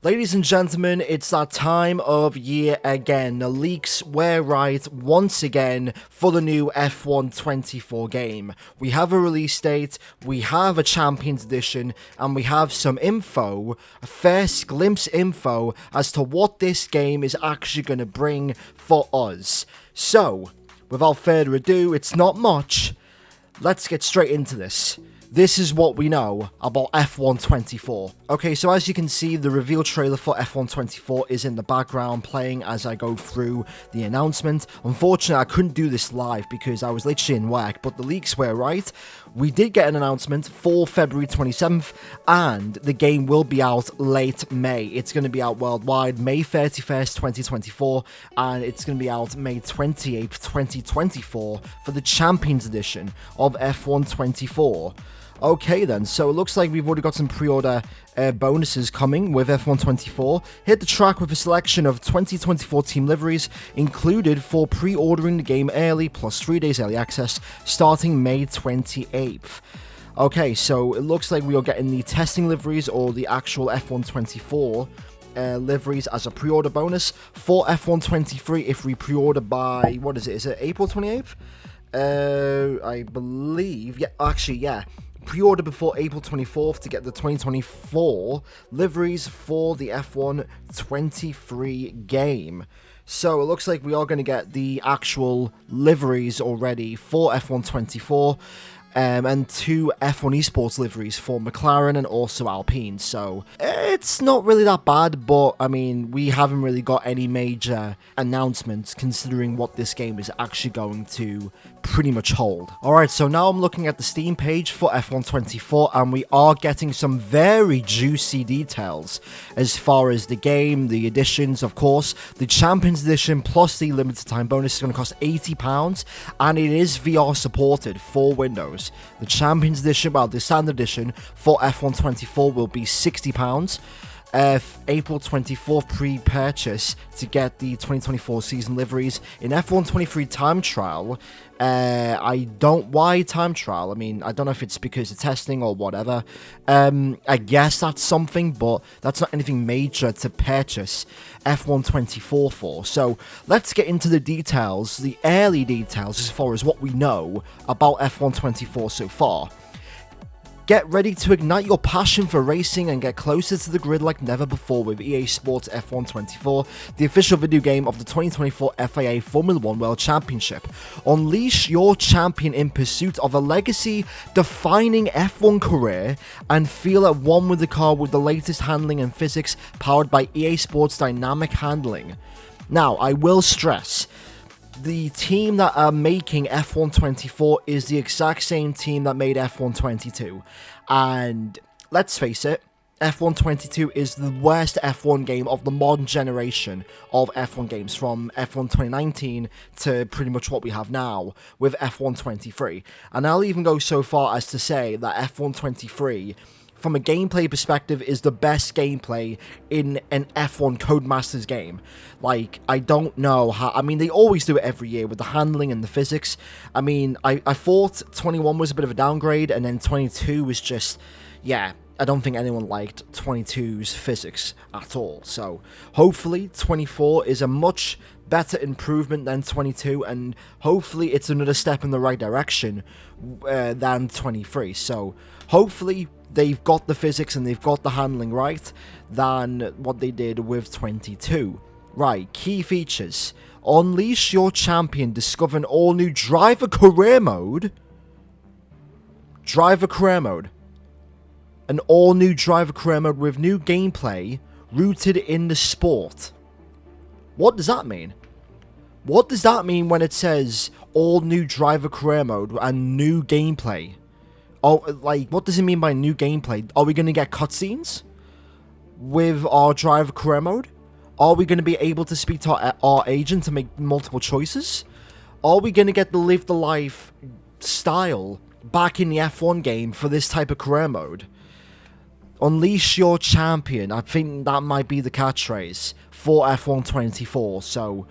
Ladies and gentlemen, it's that time of year again. The leaks were right once again for the new F1 24 game. We have a release date, we have a Champions Edition, and we have some info, a first glimpse info as to what this game is actually going to bring for us. So, without further ado, it's not much. Let's get straight into this. This is what we know about F1 24. Okay, so as you can see, the reveal trailer for F1 24 is in the background playing as I go through the announcement. Unfortunately, I couldn't do this live because I was literally in work, but the leaks were right. We did get an announcement for February 27th, and the game will be out late May. It's going to be out worldwide May 31st, 2024, and it's going to be out May 28th, 2024 for the Champions Edition of F1 24. Okay then, so it looks like we've already got some pre-order bonuses coming with F1 24. Hit the track with a selection of 2024 team liveries included for pre-ordering the game early, plus 3 days early access starting May 28th. Okay, so it looks like we are getting the testing liveries or the actual F1 24 liveries as a pre-order bonus for F1 23 if we pre-order by, what is it April 28th? I believe, yeah. Pre-order before April 24th to get the 2024 liveries for the F1 23 game. So it looks like we are going to get the actual liveries already for F1 24 and 2 F1 esports liveries for McLaren and also Alpine. So it's not really that bad, but I mean, we haven't really got any major announcements considering what this game is actually going to pretty much hold. Alright, so now I'm looking at the Steam page for F1 24 and we are getting some very juicy details as far as the game, the editions, of course. The Champions Edition plus the limited time bonus is going to cost £80 and it is VR supported for Windows. The Champions Edition, well, the Standard Edition for F1 24 will be £60. April 24th pre-purchase to get the 2024 season liveries. In F1 23 time trial, why time trial? I mean, I don't know if it's because of testing or whatever. I guess that's something, but that's not anything major to purchase F1 24 for. So let's get into the details, the early details as far as what we know about F1 24 so far. Get ready to ignite your passion for racing and get closer to the grid like never before with EA Sports F1 24, the official video game of the 2024 FIA Formula 1 World Championship. Unleash your champion in pursuit of a legacy-defining F1 career and feel at one with the car with the latest handling and physics powered by EA Sports Dynamic Handling. Now, I will stress, the team that are making F1 24 is the exact same team that made F1 22. And let's face it, F1 22 is the worst F1 game of the modern generation of F1 games, from F1 2019 to pretty much what we have now with F1 23. And I'll even go so far as to say that F1 23, from a gameplay perspective, is the best gameplay in an F1 Codemasters game. Like, I don't know how, I mean, they always do it every year with the handling and the physics. I mean, I thought 21 was a bit of a downgrade, and then 22 was just, yeah, I don't think anyone liked 22's physics at all. So, hopefully, 24 is a much better improvement than 22, and hopefully it's another step in the right direction than 23. So, hopefully they've got the physics and they've got the handling right than what they did with 22. Right, key features. Unleash your champion, discover an all-new driver career mode. Driver career mode. An all-new driver career mode with new gameplay rooted in the sport. What does that mean? What does that mean when it says all-new driver career mode and new gameplay? Oh, like, what does it mean by new gameplay? Are we going to get cutscenes with our driver career mode? Are we going to be able to speak to our agent to make multiple choices? Are we going to get the live the life style back in the F1 game for this type of career mode? Unleash your champion. I think that might be the catchphrase for F1 24. So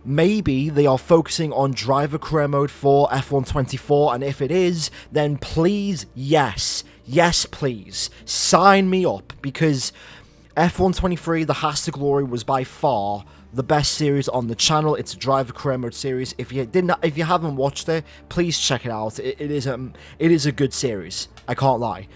maybe they are focusing on driver career mode for F1 24, and if it is, then please, yes, please, sign me up, because F123, The Has to Glory, was by far the best series on the channel. It's a driver career mode series. If you haven't watched it, please check it out. It is a good series. I can't lie.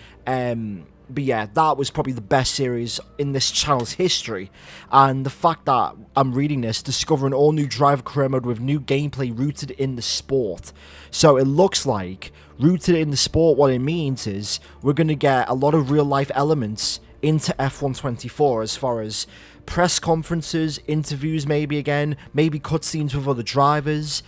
But yeah, that was probably the best series in this channel's history. And the fact that I'm reading this, discover an all new driver career mode with new gameplay rooted in the sport. So it looks like rooted in the sport, what it means is we're going to get a lot of real life elements into F124 as far as press conferences, interviews maybe cutscenes with other drivers,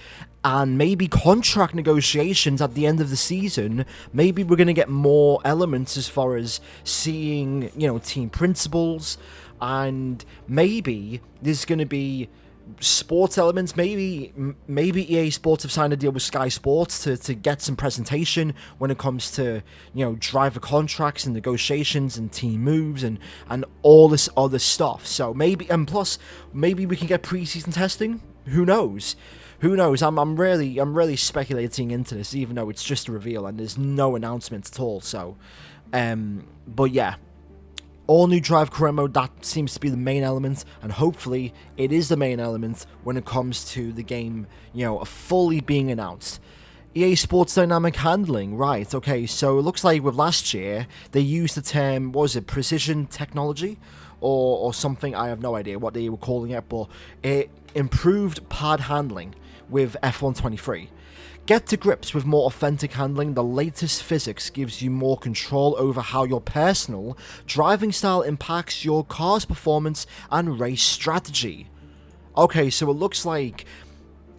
and maybe contract negotiations at the end of the season. Maybe we're going to get more elements as far as seeing, team principals, and maybe there's going to be sports elements. Maybe EA Sports have signed a deal with Sky Sports to get some presentation when it comes to driver contracts and negotiations and team moves and all this other stuff. So maybe, and plus maybe we can get preseason testing. Who knows? I'm really speculating into this, even though it's just a reveal and there's no announcement at all. So but yeah, all new drive career mode, that seems to be the main element, and hopefully it is the main element when it comes to the game, fully being announced. EA Sports Dynamic Handling, right, okay, so it looks like with last year, they used the term, what was it, precision technology, or something, I have no idea what they were calling it, but it improved pad handling with F123. Get to grips with more authentic handling. The latest physics gives you more control over how your personal driving style impacts your car's performance and race strategy. Okay, so it looks like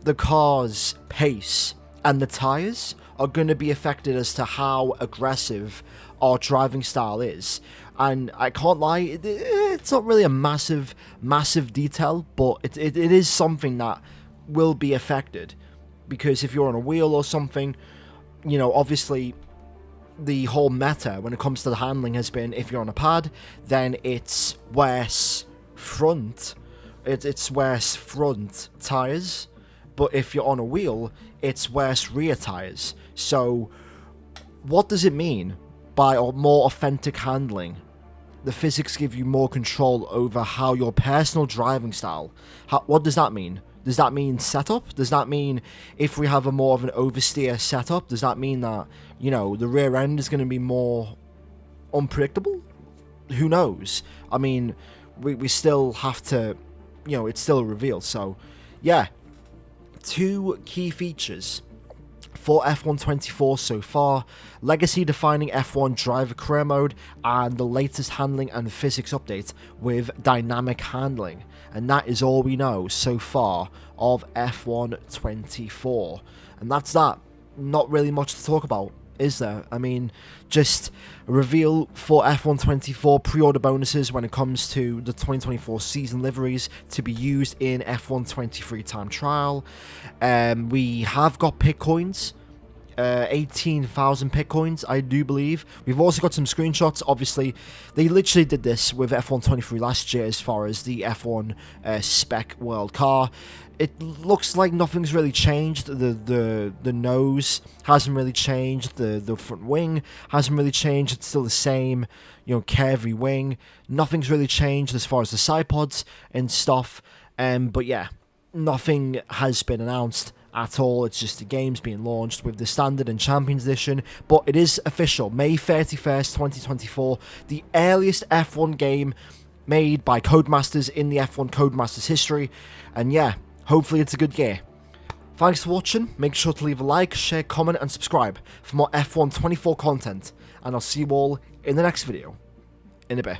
the car's pace and the tires are going to be affected as to how aggressive our driving style is. And I can't lie, it's not really a massive detail, but it is something that will be affected. Because if you're on a wheel or something, obviously the whole meta when it comes to the handling has been, if you're on a pad, then it's worse front tires, but if you're on a wheel, it's worse rear tires. So what does it mean by more authentic handling? The physics give you more control over how your personal driving style. What does that mean? Does that mean setup? Does that mean if we have a more of an oversteer setup, does that mean that, the rear end is going to be more unpredictable? Who knows? I mean, we still have to, it's still a reveal. So, yeah, 2 key features for F124 so far: legacy-defining F1 driver career mode and the latest handling and physics update with dynamic handling. And that is all we know so far of F124. And that's that. Not really much to talk about, is there? I mean, just a reveal for F124 pre-order bonuses when it comes to the 2024 season liveries to be used in F123 time trial. We have got pit coins. 18,000 pit coins, I do believe. We've also got some screenshots. Obviously, they literally did this with F123 last year as far as the F1 spec world car. It looks like nothing's really changed. The nose hasn't really changed. The front wing hasn't really changed. It's still the same, curvy wing. Nothing's really changed as far as the side pods and stuff. But yeah, nothing has been announced at all. It's just the game's being launched with the Standard and Champions Edition, but it is official. May 31st, 2024, the earliest F1 game made by Codemasters in the F1 Codemasters history, and yeah, hopefully it's a good gear. Thanks for watching. Make sure to leave a like, share, comment, and subscribe for more F1 24 content, and I'll see you all in the next video in a bit.